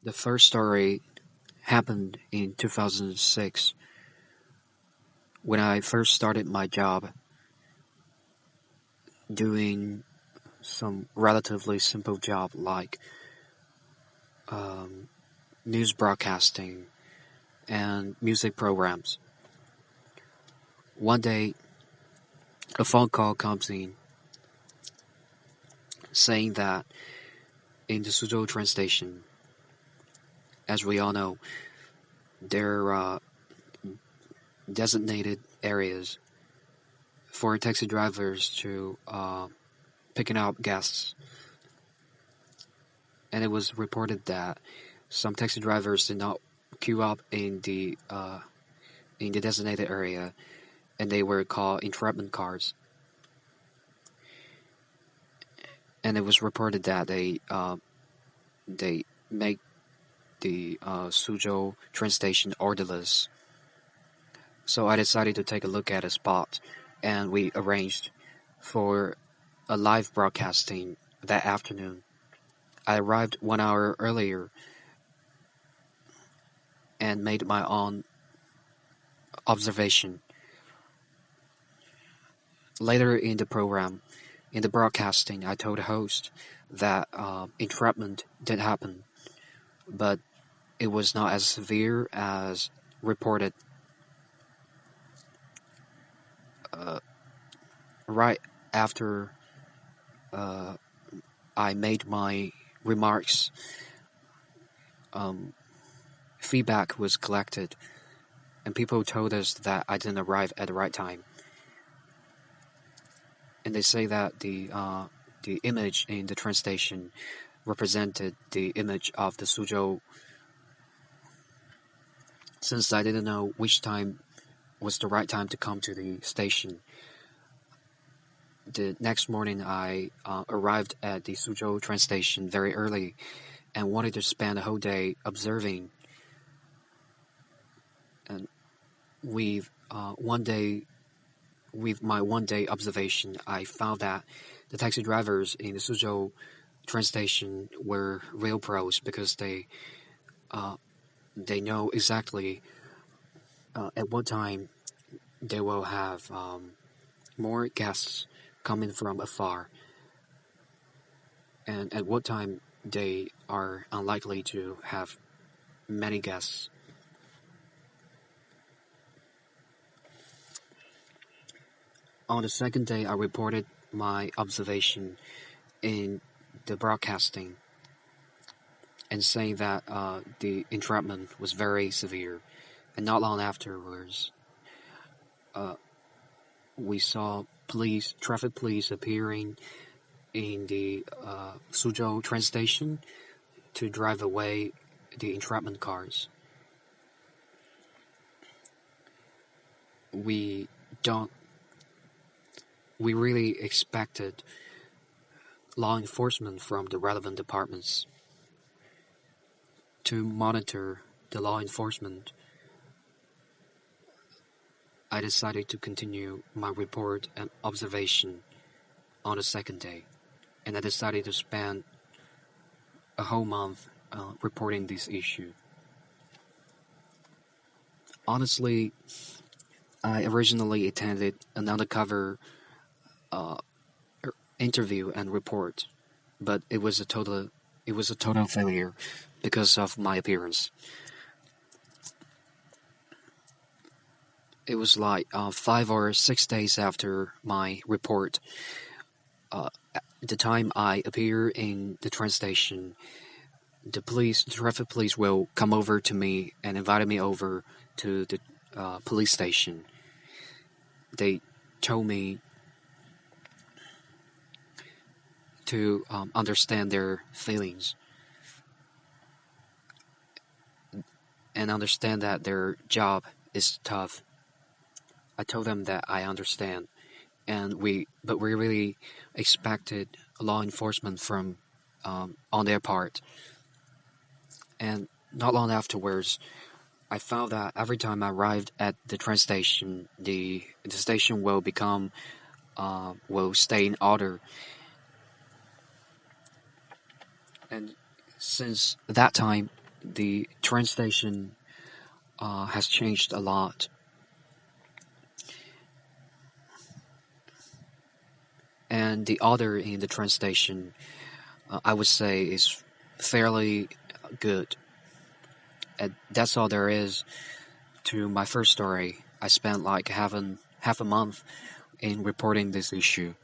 The first story happened in 2006 when I first started my job doing some relatively simple job like um, news broadcasting and music programs. One day, a phone call comes in saying that in the Suzhou train station, as we all know, there are designated areas for taxi drivers to picking up guests, and it was reported that some taxi drivers did not queue up in the designated area, and they were called entrapment cars. And it was reported that they make the Suzhou train station orderless. So I decided to take a look at a spot, and we arranged for a live broadcasting that afternoon. I arrived 1 hour earlier and made my own observation. Later in the program, in the broadcasting, I told the host that entrapment did happen, but it was not as severe as reported. Right after I made my remarks, feedback was collected, and people told us that I didn't arrive at the right time. And they say that the image in the train station represented the image of the Suzhou. Since I didn't know which time was the right time to come to the station, the next morning I arrived at the Suzhou train station very early and wanted to spend the whole day observing. And with my 1 day observation, I found that the taxi drivers in the Suzhou train station were real pros because they know exactly at what time they will have more guests coming from afar, and at what time they are unlikely to have many guests. On the second day, I reported my observation in the broadcasting and saying that the entrapment was very severe. And not long afterwards, we saw traffic police appearing in the Suzhou train station to drive away the entrapment cars. We don't. We really expected law enforcement from the relevant departments to monitor the law enforcement. I decided to continue my report and observation on the second day, and I decided to spend a whole month reporting this issue. Honestly, I originally attended an undercover uh, interview and report, but it was a total failure because of my appearance. It was like 5 or 6 days after my report. The time I appear in the train station, the traffic police will come over to me and invite me over to the police station. They told me to understand their feelings and understand that their job is tough. I told them that I understand, but we really expected law enforcement from on their part. And not long afterwards, I found that every time I arrived at the train station, the station will stay in order. And since that time, the train station has changed a lot. And the order in the train station, I would say, is fairly good. And that's all there is to my first story. I spent like half a month in reporting this issue.